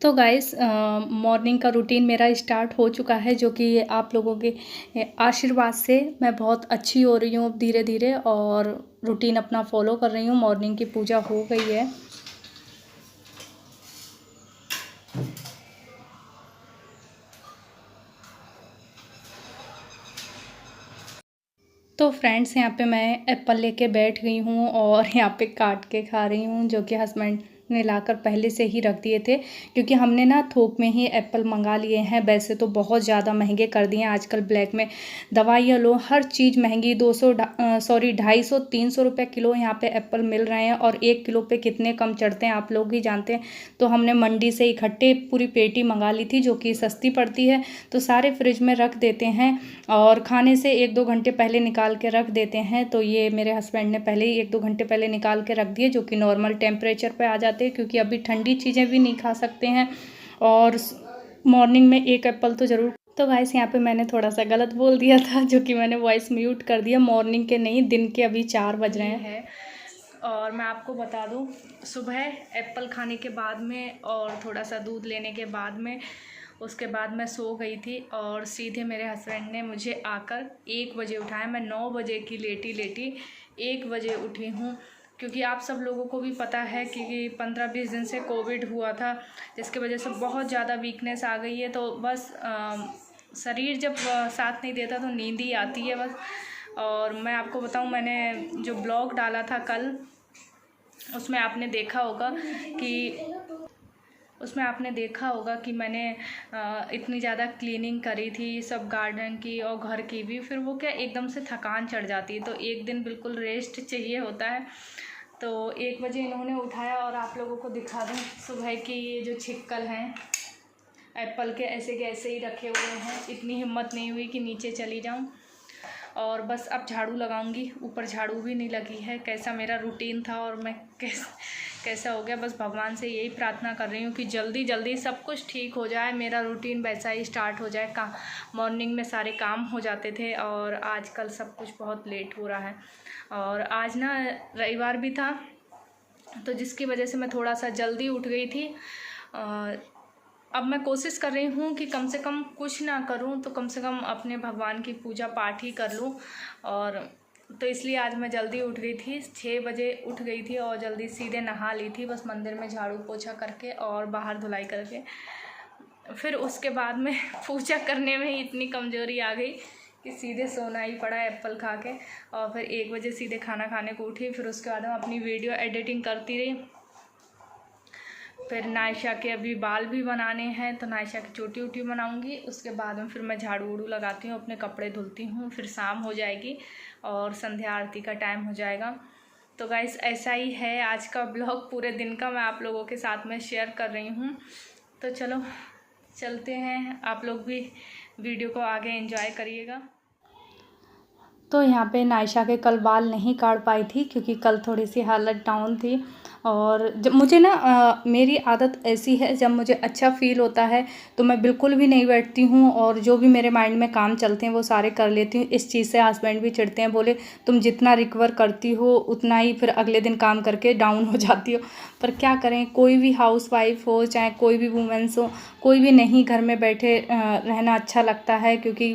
तो guys morning का routine मेरा स्टार्ट हो चुका है, जो कि आप लोगों के आशीर्वाद से मैं बहुत अच्छी हो रही हूँ धीरे धीरे, और रूटीन अपना फॉलो कर रही हूँ। मॉर्निंग की पूजा हो गई है। तो फ्रेंड्स, यहाँ पे मैं एप्पल लेके बैठ गई हूँ और यहाँ पे काट के खा रही हूँ, जो कि हस्बैंड ने लाकर पहले से ही रख दिए थे, क्योंकि हमने ना थोक में ही एप्पल मंगा लिए हैं। वैसे तो बहुत ज़्यादा महंगे कर दिए हैं आजकल। ब्लैक में दवाइयाँ लो, हर चीज़ महंगी। 250 300 रुपये किलो यहाँ पे एप्पल मिल रहे हैं, और 1 किलो पे कितने कम चढ़ते हैं आप लोग ही जानते हैं। तो हमने मंडी से इकट्ठे पूरी पेटी मंगा ली थी, जो कि सस्ती पड़ती है। तो सारे फ्रिज में रख देते हैं और खाने से 1-2 घंटे पहले निकाल के रख देते हैं। तो ये मेरे हस्बैंड ने पहले ही 1-2 घंटे पहले निकाल के रख दिए, जो कि नॉर्मल टेम्परेचर पे आ जाते हैं, क्योंकि अभी ठंडी चीज़ें भी नहीं खा सकते हैं। और मॉर्निंग में एक एप्पल तो ज़रूर। तो गाइस, यहाँ पे मैंने थोड़ा सा गलत बोल दिया था, जो कि मैंने वॉइस म्यूट कर दिया। मॉर्निंग के नहीं, दिन के अभी 4 बज रहे हैं। और मैं आपको बता दूं, सुबह एप्पल खाने के बाद में और थोड़ा सा दूध लेने के बाद में, उसके बाद मैं सो गई थी, और सीधे मेरे हस्बैंड ने मुझे आकर 1 बजे उठाया। मैं 9 बजे की लेटी 1 बजे उठी हूँ, क्योंकि आप सब लोगों को भी पता है कि 15-20 दिन से कोविड हुआ था, जिसकी वजह से बहुत ज़्यादा वीकनेस आ गई है। तो बस शरीर जब साथ नहीं देता तो नींद ही आती है बस। और मैं आपको बताऊं, मैंने जो ब्लॉग डाला था कल, उसमें आपने देखा होगा कि मैंने इतनी ज़्यादा क्लीनिंग करी थी, सब गार्डन की और घर की भी। फिर वो क्या, एकदम से थकान चढ़ जाती है, तो एक दिन बिल्कुल रेस्ट चाहिए होता है। तो 1 बजे इन्होंने उठाया, और आप लोगों को दिखा दूँ सुबह की ये जो छिक्कल हैं एप्पल के, ऐसे के ऐसे ही रखे हुए हैं। इतनी हिम्मत नहीं हुई कि नीचे चली जाऊँ, और बस अब झाड़ू लगाऊंगी। ऊपर झाड़ू भी नहीं लगी है। कैसा मेरा रूटीन था और मैं कैसा हो गया, बस भगवान से यही प्रार्थना कर रही हूँ कि जल्दी जल्दी सब कुछ ठीक हो जाए, मेरा रूटीन वैसा ही स्टार्ट हो जाए। मॉर्निंग में सारे काम हो जाते थे, और आजकल सब कुछ बहुत लेट हो रहा है। और आज ना रविवार भी था, तो जिसकी वजह से मैं थोड़ा सा जल्दी उठ गई थी। अब मैं कोशिश कर रही हूँ कि कम से कम कुछ ना करूँ तो कम से कम अपने भगवान की पूजा पाठ ही कर लूँ। और तो इसलिए आज मैं जल्दी उठ गई थी, 6 बजे उठ गई थी, और जल्दी सीधे नहा ली थी, बस मंदिर में झाड़ू पोछा करके और बाहर धुलाई करके। फिर उसके बाद में पूजा करने में ही इतनी कमज़ोरी आ गई कि सीधे सोना ही पड़ा एप्पल खा के। और फिर 1 बजे सीधे खाना खाने को उठी। फिर उसके बाद हम अपनी वीडियो एडिटिंग करती रही। फिर नायशा के अभी बाल भी बनाने हैं, तो नायशा की चोटी वोटी बनाऊंगी। उसके बाद में फिर मैं झाड़ू वूड़ू लगाती हूँ, अपने कपड़े धुलती हूँ। फिर शाम हो जाएगी और संध्या आरती का टाइम हो जाएगा। तो गाइस, ऐसा ही है आज का ब्लॉग। पूरे दिन का मैं आप लोगों के साथ में शेयर कर रही हूँ। तो चलो चलते हैं, आप लोग भी वीडियो को आगे एंजॉय करिएगा। तो यहाँ पे नायशा के कल बाल नहीं काट पाई थी, क्योंकि कल थोड़ी सी हालत डाउन थी। और जब मुझे ना मेरी आदत ऐसी है, जब मुझे अच्छा फ़ील होता है तो मैं बिल्कुल भी नहीं बैठती हूँ, और जो भी मेरे माइंड में काम चलते हैं वो सारे कर लेती हूँ। इस चीज़ से हस्बैंड भी चिढ़ते हैं, बोले तुम जितना रिकवर करती हो उतना ही फिर अगले दिन काम करके डाउन हो जाती हो। पर क्या करें, कोई भी हाउसवाइफ हो, चाहे कोई भी वुमेन्स हो, कोई भी नहीं घर में बैठे रहना अच्छा लगता है, क्योंकि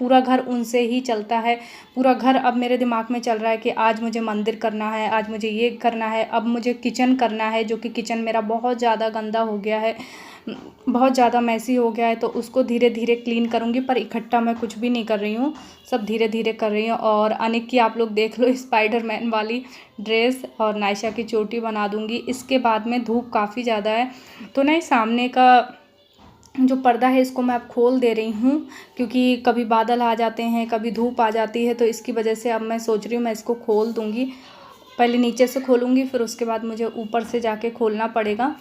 पूरा घर उनसे ही चलता है। पूरा घर अब मेरे दिमाग में चल रहा है कि आज मुझे मंदिर करना है, आज मुझे ये करना है, अब मुझे किचन करना है, जो कि किचन मेरा बहुत ज़्यादा गंदा हो गया है, बहुत ज़्यादा मैसी हो गया है। तो उसको धीरे धीरे क्लीन करूँगी, पर इकट्ठा मैं कुछ भी नहीं कर रही हूँ, सब धीरे धीरे कर रही हूँ। और अनिक की आप लोग देख लो स्पाइडरमैन वाली ड्रेस, और नायशा की चोटी बना दूँगी। इसके बाद में धूप काफ़ी ज़्यादा है, तो नहीं, सामने का जो पर्दा है इसको मैं अब खोल दे रही हूँ, क्योंकि कभी बादल आ जाते हैं, कभी धूप आ जाती है, तो इसकी वजह से अब मैं सोच रही हूँ मैं इसको खोल दूँगी। पहले नीचे से खोलूँगी, फिर उसके बाद मुझे ऊपर से जाके खोलना पड़ेगा।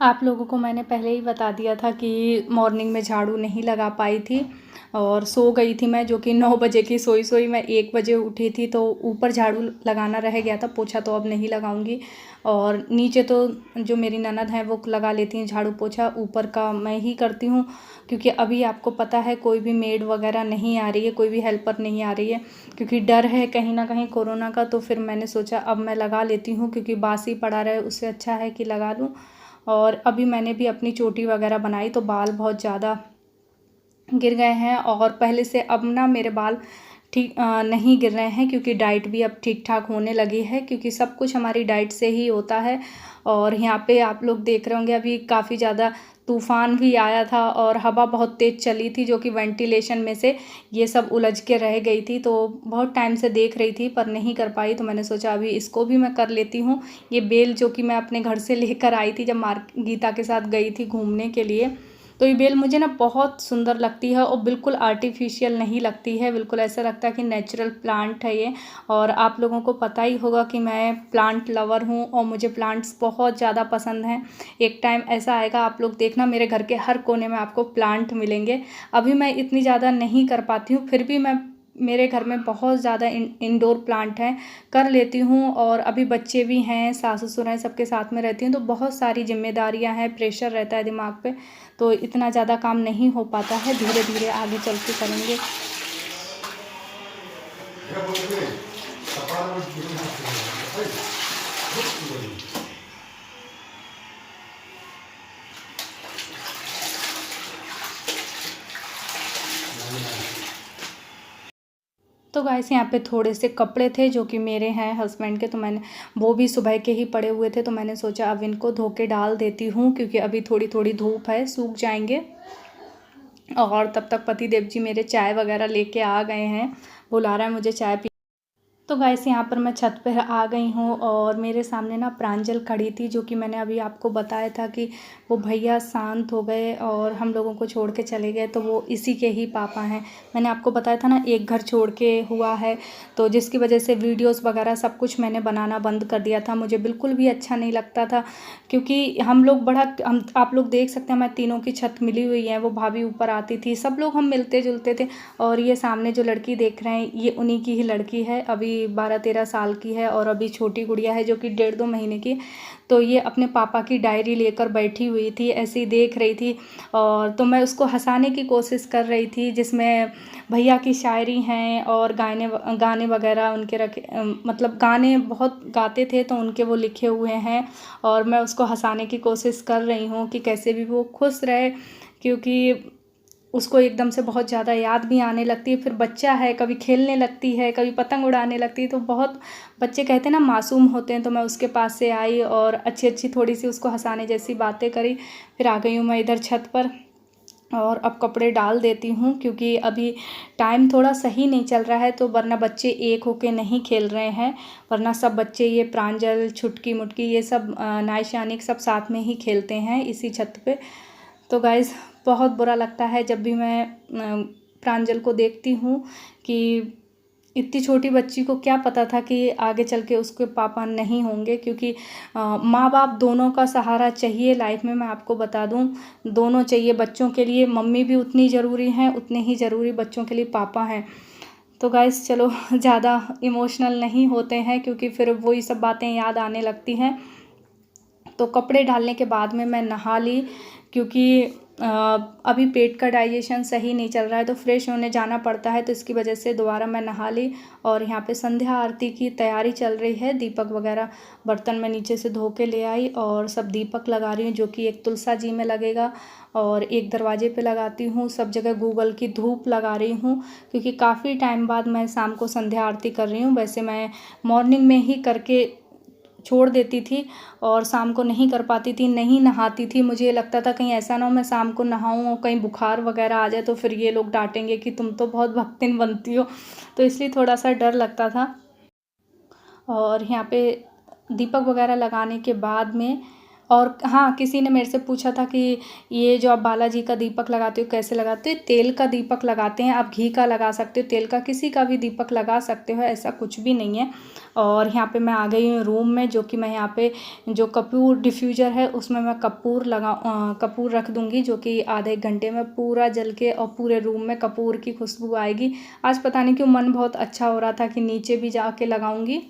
आप लोगों को मैंने पहले ही बता दिया था कि मॉर्निंग में झाड़ू नहीं लगा पाई थी, और सो गई थी मैं, जो कि 9 बजे की सोई मैं 1 बजे उठी थी। तो ऊपर झाड़ू लगाना रह गया था, पोछा तो अब नहीं लगाऊंगी। और नीचे तो जो मेरी ननद है वो लगा लेती हैं झाड़ू पोछा, ऊपर का मैं ही करती हूँ, क्योंकि अभी आपको पता है कोई भी मेड वगैरह नहीं आ रही है, कोई भी हेल्पर नहीं आ रही है, क्योंकि डर है कहीं ना कहीं कोरोना का। तो फिर मैंने सोचा अब मैं लगा लेती हूँ, क्योंकि बासी पड़ा रहे उससे अच्छा है कि लगा लूँ। और अभी मैंने भी अपनी चोटी वगैरह बनाई, तो बाल बहुत ज़्यादा गिर गए हैं। और पहले से अब ना मेरे बाल ठीक नहीं गिर रहे हैं, क्योंकि डाइट भी अब ठीक ठाक होने लगी है, क्योंकि सब कुछ हमारी डाइट से ही होता है। और यहाँ पे आप लोग देख रहे होंगे अभी काफ़ी ज़्यादा तूफ़ान भी आया था और हवा बहुत तेज़ चली थी, जो कि वेंटिलेशन में से ये सब उलझ के रह गई थी। तो बहुत टाइम से देख रही थी पर नहीं कर पाई, तो मैंने सोचा अभी इसको भी मैं कर लेती हूँ। ये बेल जो कि मैं अपने घर से लेकर आई थी जब गीता के साथ गई थी घूमने के लिए, तो ये बेल मुझे ना बहुत सुंदर लगती है और बिल्कुल आर्टिफिशियल नहीं लगती है, बिल्कुल ऐसा लगता है कि नेचुरल प्लांट है ये। और आप लोगों को पता ही होगा कि मैं प्लांट लवर हूँ और मुझे प्लांट्स बहुत ज़्यादा पसंद हैं। एक टाइम ऐसा आएगा, आप लोग देखना, मेरे घर के हर कोने में आपको प्लांट मिलेंगे। अभी मैं इतनी ज़्यादा नहीं कर पाती हूँ, फिर भी मैं मेरे घर में बहुत ज़्यादा इंडोर प्लांट हैं, कर लेती हूँ। और अभी बच्चे भी हैं, सास ससुर हैं, सबके साथ में रहती हूँ, तो बहुत सारी जिम्मेदारियाँ हैं, प्रेशर रहता है दिमाग पे, तो इतना ज़्यादा काम नहीं हो पाता है। धीरे धीरे आगे चल के करेंगे। तो गाइस यहाँ पे थोड़े से कपड़े थे जो कि मेरे हैं हस्बैंड के, तो मैंने वो भी सुबह के ही पड़े हुए थे, तो मैंने सोचा अब इनको धो के डाल देती हूँ, क्योंकि अभी थोड़ी थोड़ी धूप है, सूख जाएंगे। और तब तक पति देव जी मेरे चाय वगैरह लेके आ गए हैं, बुला रहा है मुझे चाय पी। तो गाइस यहाँ पर मैं छत पर आ गई हूँ और मेरे सामने ना प्रांजल खड़ी थी, जो कि मैंने अभी आपको बताया था कि वो भैया शांत हो गए और हम लोगों को छोड़ के चले गए, तो वो इसी के ही पापा हैं। मैंने आपको बताया था ना एक घर छोड़ के हुआ है, तो जिसकी वजह से वीडियोस वगैरह सब कुछ मैंने बनाना बंद कर दिया था। मुझे बिल्कुल भी अच्छा नहीं लगता था, क्योंकि हम लोग आप लोग देख सकते हैं, मैं तीनों की छत मिली हुई है, वो भाभी ऊपर आती थी, सब लोग हम मिलते जुलते थे। और ये सामने जो लड़की देख रहे हैं ये उन्हीं की ही लड़की है, अभी 12-13 साल की है। और अभी छोटी गुड़िया है जो कि 1.5-2 महीने की। तो ये अपने पापा की डायरी लेकर बैठी हुई थी, ऐसे ही देख रही थी। और तो मैं उसको हंसाने की कोशिश कर रही थी, जिसमें भैया की शायरी हैं और गाने वगैरह उनके रखे, मतलब गाने बहुत गाते थे, तो उनके वो लिखे हुए हैं। और मैं उसको हंसाने की कोशिश कर रही हूँ कि कैसे भी वो खुश रहे, क्योंकि उसको एकदम से बहुत ज़्यादा याद भी आने लगती है। फिर बच्चा है, कभी खेलने लगती है, कभी पतंग उड़ाने लगती है, तो बहुत बच्चे कहते हैं ना मासूम होते हैं। तो मैं उसके पास से आई और अच्छी अच्छी थोड़ी सी उसको हंसाने जैसी बातें करी। फिर आ गई हूँ मैं इधर छत पर और अब कपड़े डाल देती हूँ, क्योंकि अभी टाइम थोड़ा सही नहीं चल रहा है, तो वरना बच्चे एक होके नहीं खेल रहे हैं, वरना सब बच्चे ये प्रांजल, छुटकी मुटकी, ये सब नाइशानिक सब साथ में ही खेलते हैं इसी छत पे। तो गाइज़ बहुत बुरा लगता है जब भी मैं प्रांजल को देखती हूँ कि इतनी छोटी बच्ची को क्या पता था कि आगे चल के उसके पापा नहीं होंगे, क्योंकि माँ बाप दोनों का सहारा चाहिए लाइफ में। मैं आपको बता दूँ, दोनों चाहिए बच्चों के लिए, मम्मी भी उतनी ज़रूरी हैं, उतने ही ज़रूरी बच्चों के लिए पापा हैं। तो गाइस चलो ज़्यादा इमोशनल नहीं होते हैं, क्योंकि फिर वही सब बातें याद आने लगती हैं। तो कपड़े डालने के बाद में मैं नहा ली, क्योंकि अभी पेट का डाइजेशन सही नहीं चल रहा है, तो फ्रेश होने जाना पड़ता है, तो इसकी वजह से दोबारा मैं नहा ली। और यहाँ पे संध्या आरती की तैयारी चल रही है, दीपक वगैरह बर्तन में नीचे से धो के ले आई और सब दीपक लगा रही हूँ, जो कि एक तुलसा जी में लगेगा और एक दरवाजे पे लगाती हूँ। सब जगह गूगल की धूप लगा रही हूँ, क्योंकि काफ़ी टाइम बाद मैं शाम को संध्या आरती कर रही हूँ। वैसे मैं मॉर्निंग में ही करके छोड़ देती थी और शाम को नहीं कर पाती थी, नहीं नहाती थी। मुझे ये लगता था कहीं ऐसा ना हो मैं शाम को नहाऊं और कहीं बुखार वगैरह आ जाए, तो फिर ये लोग डांटेंगे कि तुम तो बहुत भक्तिन बनती हो, तो इसलिए थोड़ा सा डर लगता था। और यहाँ पे दीपक वगैरह लगाने के बाद में और हाँ, किसी ने मेरे से पूछा था कि ये जो आप बालाजी का दीपक लगाते हो कैसे लगाते हो? तेल का दीपक लगाते हैं, आप घी का लगा सकते हो, तेल का किसी का भी दीपक लगा सकते हो, ऐसा कुछ भी नहीं है। और यहाँ पे मैं आ गई हूँ रूम में, जो कि मैं यहाँ पे जो कपूर डिफ्यूज़र है उसमें मैं कपूर रख दूँगी, जो कि आधे एक घंटे में पूरा जल के और पूरे रूम में कपूर की खुशबू आएगी। आज पता नहीं क्यों मन बहुत अच्छा हो रहा था कि नीचे भी जाके लगाऊँगी।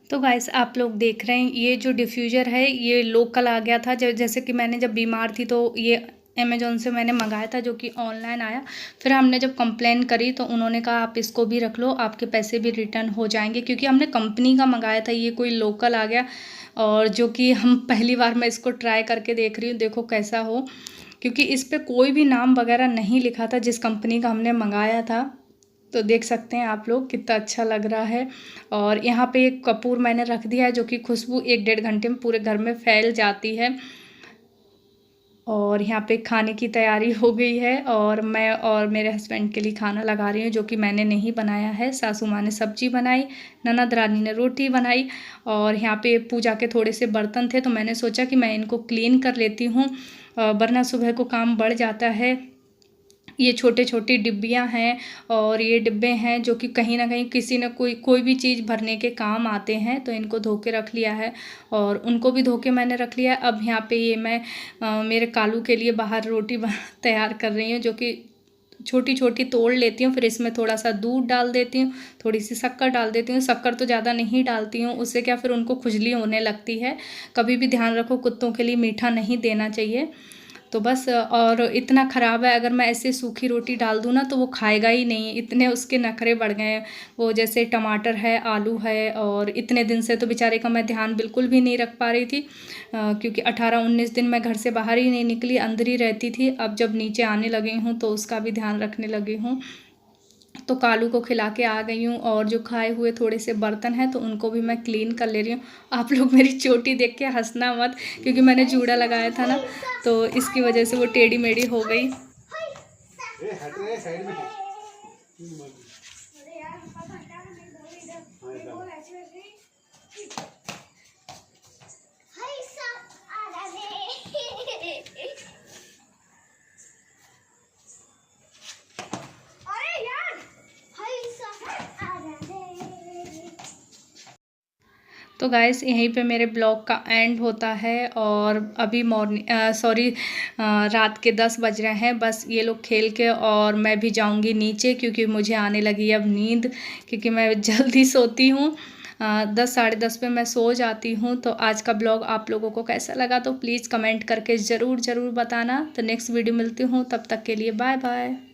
तो गाइस आप लोग देख रहे हैं ये जो डिफ्यूज़र है ये लोकल आ गया था। जैसे कि मैंने जब बीमार थी तो ये अमेज़ॉन से मैंने मंगाया था, जो कि ऑनलाइन आया। फिर हमने जब कंप्लेन करी तो उन्होंने कहा आप इसको भी रख लो, आपके पैसे भी रिटर्न हो जाएंगे, क्योंकि हमने कंपनी का मंगाया था, ये कोई लोकल आ गया। और जो कि हम पहली बार मैं इसको ट्राई करके देख रही हूँ, देखो कैसा हो, क्योंकि इस पर कोई भी नाम वगैरह नहीं लिखा था जिस कंपनी का हमने मंगाया था। तो देख सकते हैं आप लोग कितना अच्छा लग रहा है। और यहाँ पे एक कपूर मैंने रख दिया है, जो कि खुशबू 1-1.5 घंटे में पूरे घर में फैल जाती है। और यहाँ पे खाने की तैयारी हो गई है और मैं और मेरे हस्बैंड के लिए खाना लगा रही हूँ, जो कि मैंने नहीं बनाया है। सासू माँ ने सब्जी बनाई, ननद रानी ने रोटी बनाई। और यहाँ पे पूजा के थोड़े से बर्तन थे तो मैंने सोचा कि मैं इनको क्लीन कर लेती हूँ, वरना सुबह को काम बढ़ जाता है। ये छोटे छोटी डिब्बियाँ हैं और ये डिब्बे हैं जो कि कहीं ना कहीं किसी न कोई भी चीज़ भरने के काम आते हैं, तो इनको धो के रख लिया है और उनको भी धो के मैंने रख लिया है। अब यहाँ पे ये मैं मेरे कालू के लिए बाहर रोटी तैयार कर रही हूँ, जो कि छोटी छोटी तोड़ लेती हूँ, फिर इसमें थोड़ा सा दूध डाल देती हूँ, थोड़ी सी शक्कर डाल देती हूँ। शक्कर तो ज़्यादा नहीं डालती हूँ, उससे क्या फिर उनको खुजली होने लगती है। कभी भी ध्यान रखो, कुत्तों के लिए मीठा नहीं देना चाहिए। तो बस, और इतना ख़राब है, अगर मैं ऐसे सूखी रोटी डाल दूँ ना तो वो खाएगा ही नहीं, इतने उसके नखरे बढ़ गए हैं। वो जैसे टमाटर है, आलू है, और इतने दिन से तो बेचारे का मैं ध्यान बिल्कुल भी नहीं रख पा रही थी, क्योंकि 18-19 दिन मैं घर से बाहर ही नहीं निकली, अंदर ही रहती थी। अब जब नीचे आने लगी हूँ तो उसका भी ध्यान रखने लगी हूँ। तो कालू को खिला के आ गई हूँ और जो खाए हुए थोड़े से बर्तन हैं तो उनको भी मैं क्लीन कर ले रही हूँ। आप लोग मेरी चोटी देख के हंसना मत, क्योंकि मैंने जूड़ा लगाया था ना, तो इसकी वजह से वो टेढ़ी मेढ़ी हो गई। तो गाइस यहीं पे मेरे ब्लॉग का एंड होता है और अभी रात के 10 बज रहे हैं। बस ये लोग खेल के और मैं भी जाऊंगी नीचे, क्योंकि मुझे आने लगी अब नींद, क्योंकि मैं जल्दी सोती हूँ। 10 साढ़े 10 पे मैं सो जाती हूँ। तो आज का ब्लॉग आप लोगों को कैसा लगा तो प्लीज़ कमेंट करके ज़रूर बताना। तो नेक्स्ट वीडियो मिलती हूँ, तब तक के लिए बाय बाय।